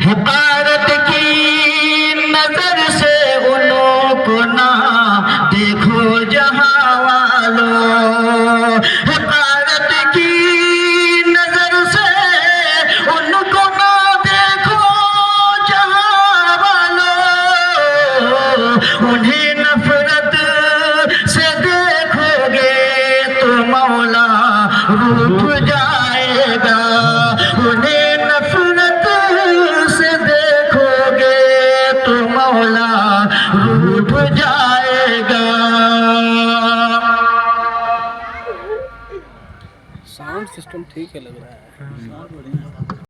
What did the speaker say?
حقارت کی نظر سے انہوں کو نہ دیکھو جہاں والوں، حقارت کی نظر سے ان کو نہ دیکھو جہاں والوں، انہیں نفرت سے دیکھو گے تو مولا روٹھ جائے گا، انہیں نفرت سے دیکھو گے تو مولا روٹھ جائے گا۔ ساؤنڈ سسٹم ٹھیک ہے لگ رہا ہے.